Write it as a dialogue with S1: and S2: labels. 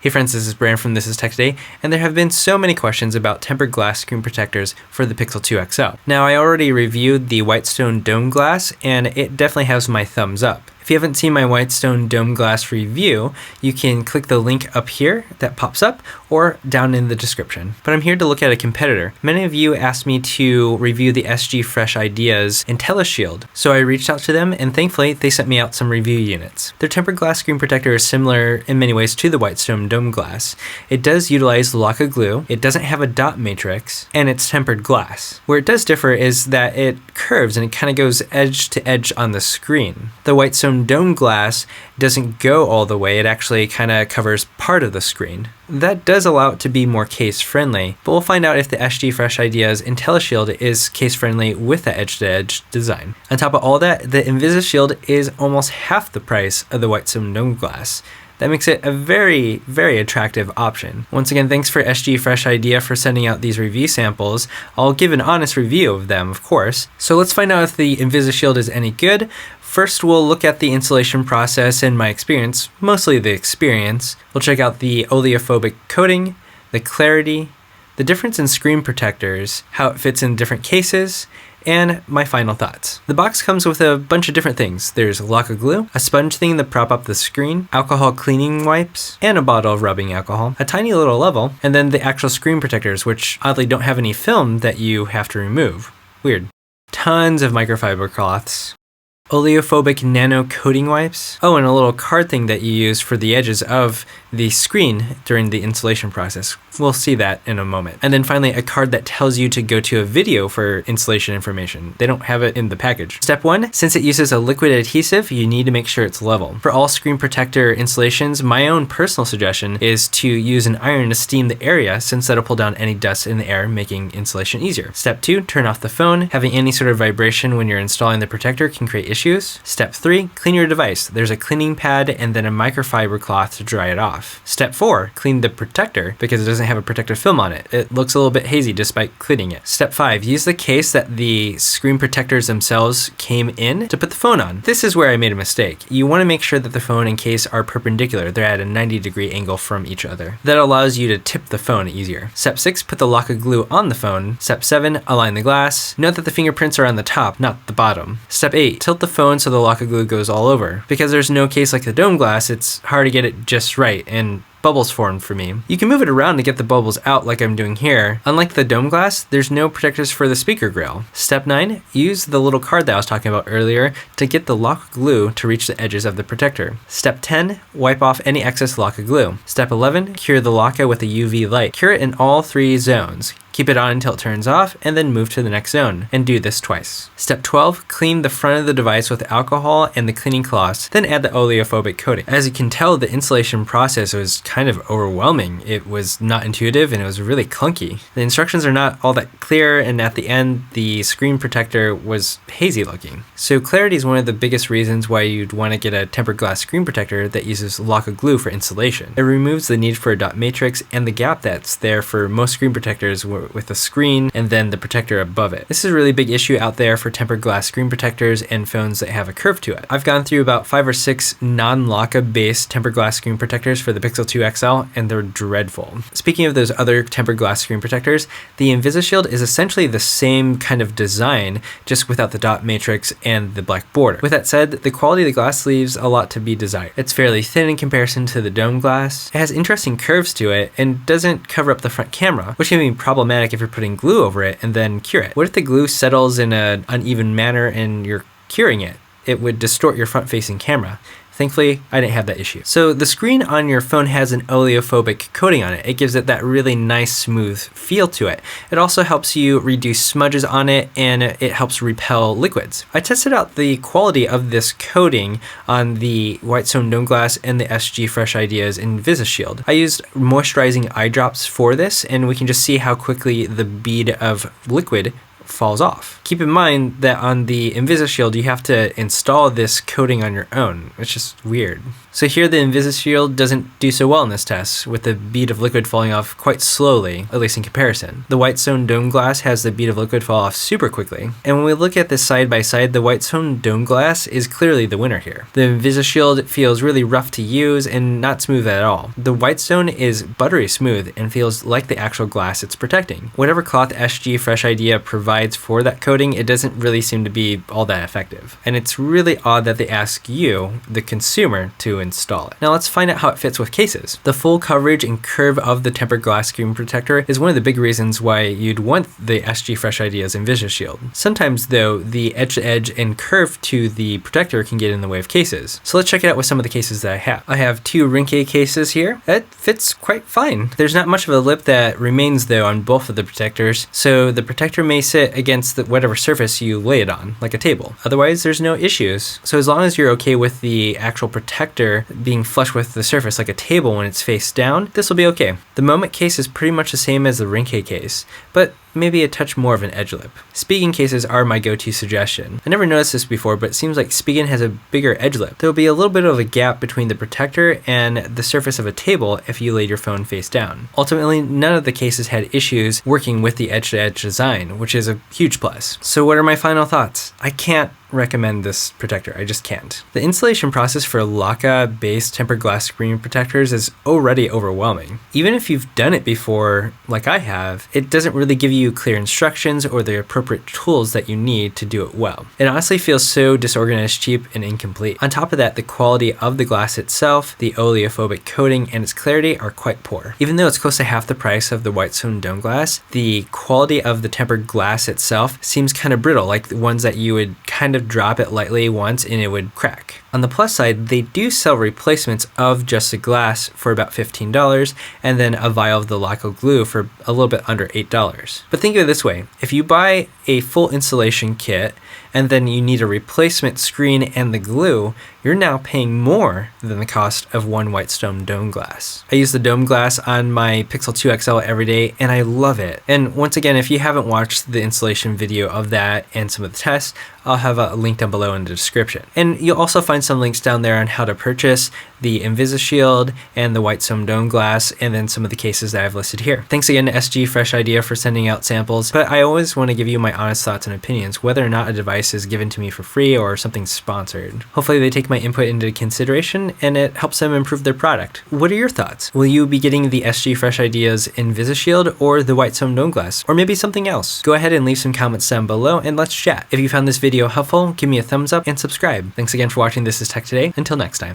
S1: Hey friends, this is Brandon from This Is Tech Today, and there have been so many questions about tempered glass screen protectors for the Pixel 2 XL. Now, I already reviewed the Whitestone Dome Glass, and it definitely has my thumbs up. If you haven't seen my Whitestone Dome Glass review, you can click the link up here that pops up or down in the description. But I'm here to look at a competitor. Many of you asked me to review the SG Fresh Idea's InvisShield, so I reached out to them and thankfully they sent me out some review units. Their tempered glass screen protector is similar in many ways to the Whitestone Dome Glass. It does utilize Lock-A Glue, it doesn't have a dot matrix, and it's tempered glass. Where it does differ is that it curves and it kind of goes edge to edge on the screen. The Whitestone Dome Glass doesn't go all the way, it actually kind of covers part of the screen. That does allow it to be more case friendly, but we'll find out if the SG Fresh Idea's InvisShield is case friendly with the edge to edge design. On top of all that, the InvisShield is almost half the price of the Whitestone Dome Glass. That makes it a very, very attractive option. Once again, thanks for SG Fresh Idea for sending out these review samples. I'll give an honest review of them, of course. So let's find out if the InvisShield is any good. First, we'll look at the installation process and my experience, mostly the experience. We'll check out the oleophobic coating, the clarity, the difference in screen protectors, how it fits in different cases, and my final thoughts. The box comes with a bunch of different things. There's Lock-A Glue, a sponge thing to prop up the screen, alcohol cleaning wipes, and a bottle of rubbing alcohol, a tiny little level, and then the actual screen protectors, which oddly don't have any film that you have to remove. Weird. Tons of microfiber cloths. Oleophobic nano coating wipes. Oh, and a little card thing that you use for the edges of the screen during the installation process. We'll see that in a moment. And then finally, a card that tells you to go to a video for installation information. They don't have it in the package. Step 1, since it uses a liquid adhesive, you need to make sure it's level. For all screen protector installations, my own personal suggestion is to use an iron to steam the area, since that'll pull down any dust in the air, making installation easier. Step 2, turn off the phone. Having any sort of vibration when you're installing the protector can create issues. Step 3, clean your device. There's a cleaning pad and then a microfiber cloth to dry it off. Step 4, clean the protector because it doesn't have a protective film on it. It looks a little bit hazy despite cleaning it. Step 5, use the case that the screen protectors themselves came in to put the phone on. This is where I made a mistake. You want to make sure that the phone and case are perpendicular. They're at a 90-degree angle from each other. That allows you to tip the phone easier. Step 6, put the Lock-A Glue on the phone. Step 7, align the glass. Note that the fingerprints are on the top, not the bottom. Step 8, tilt the phone so the Lock-A Glue goes all over. Because there's no case like the Dome Glass, it's hard to get it just right, and bubbles formed for me. You can move it around to get the bubbles out like I'm doing here. Unlike the Dome Glass, there's no protectors for the speaker grill. Step 9, use the little card that I was talking about earlier to get the Lock-A Glue to reach the edges of the protector. Step 10, wipe off any excess Lock-A Glue. Step 11, cure the Lock-A with a UV light. Cure it in all 3 zones. Keep it on until it turns off, and then move to the next zone, and do this twice. Step 12, clean the front of the device with alcohol and the cleaning cloths, then add the oleophobic coating. As you can tell, the installation process was kind of overwhelming. It was not intuitive, and it was really clunky. The instructions are not all that clear, and at the end, the screen protector was hazy looking. So clarity is one of the biggest reasons why you'd want to get a tempered glass screen protector that uses Lock-A Glue for installation. It removes the need for a dot matrix and the gap that's there for most screen protectors with the screen and then the protector above it. This is a really big issue out there for tempered glass screen protectors and phones that have a curve to it. I've gone through about 5 or 6 non-Lock-A based tempered glass screen protectors for the Pixel 2 XL, and they're dreadful. Speaking of those other tempered glass screen protectors, the InvisShield is essentially the same kind of design, just without the dot matrix and the black border. With that said, the quality of the glass leaves a lot to be desired. It's fairly thin in comparison to the Dome Glass. It has interesting curves to it and doesn't cover up the front camera, which can be problematic if you're putting glue over it and then cure it. What if the glue settles in an uneven manner and you're curing it? It would distort your front-facing camera. Thankfully, I didn't have that issue. So the screen on your phone has an oleophobic coating on it. It gives it that really nice, smooth feel to it. It also helps you reduce smudges on it, and it helps repel liquids. I tested out the quality of this coating on the Whitestone Dome Glass and the SG Fresh Idea's InvisShield. I used moisturizing eye drops for this, and we can just see how quickly the bead of liquid falls off. Keep in mind that on the InvisShield, you have to install this coating on your own. It's just weird. So here the InvisShield doesn't do so well in this test, with the bead of liquid falling off quite slowly, at least in comparison. The Whitestone Dome Glass has the bead of liquid fall off super quickly. And when we look at this side by side, the Whitestone Dome Glass is clearly the winner here. The InvisShield feels really rough to use and not smooth at all. The Whitestone is buttery smooth and feels like the actual glass it's protecting. Whatever cloth SG Fresh Idea provides for that coating, it doesn't really seem to be all that effective. And it's really odd that they ask you, the consumer, to install it. Now let's find out how it fits with cases. The full coverage and curve of the tempered glass screen protector is one of the big reasons why you'd want the SG Fresh Idea's InvisShield. Sometimes though, the edge to edge and curve to the protector can get in the way of cases. So let's check it out with some of the cases that I have. I have two Rinke cases here. It fits quite fine. There's not much of a lip that remains though on both of the protectors, so the protector may sit against whatever surface you lay it on, like a table. Otherwise, there's no issues. So as long as you're okay with the actual protector being flush with the surface like a table when it's face down, this will be okay. The Moment case is pretty much the same as the Rinke case, but maybe a touch more of an edge lip. Spigen cases are my go-to suggestion. I never noticed this before, but it seems like Spigen has a bigger edge lip. There will be a little bit of a gap between the protector and the surface of a table if you laid your phone face down. Ultimately, none of the cases had issues working with the edge-to-edge design, which is a huge plus. So what are my final thoughts? I can't recommend this protector. I just can't. The installation process for Laka-based tempered glass screen protectors is already overwhelming. Even if you've done it before, like I have, it doesn't really give you clear instructions or the appropriate tools that you need to do it well. It honestly feels so disorganized, cheap, and incomplete. On top of that, the quality of the glass itself, the oleophobic coating, and its clarity are quite poor. Even though it's close to half the price of the Whitestone Dome Glass, the quality of the tempered glass itself seems kind of brittle, like the ones that you would kind of drop it lightly once and it would crack. On the plus side, they do sell replacements of just the glass for about $15 and then a vial of the Laka glue for a little bit under $8. But think of it this way, if you buy a full installation kit and then you need a replacement screen and the glue, you're now paying more than the cost of one Whitestone Dome Glass. I use the Dome Glass on my Pixel 2 XL every day and I love it. And once again, if you haven't watched the installation video of that and some of the tests, I'll have a link down below in the description. And you'll also find some links down there on how to purchase the InvisShield and the Whitestone Dome Glass, and then some of the cases that I've listed here. Thanks again to SG Fresh Idea for sending out samples, but I always want to give you my honest thoughts and opinions, whether or not a device is given to me for free or something sponsored. Hopefully they take my input into consideration and it helps them improve their product. What are your thoughts? Will you be getting the SG Fresh Idea's InvisShield or the Whitestone Dome Glass, or maybe something else? Go ahead and leave some comments down below and let's chat. If you found this video helpful, give me a thumbs up and subscribe. Thanks again for watching This Is Tech Today. Until next time.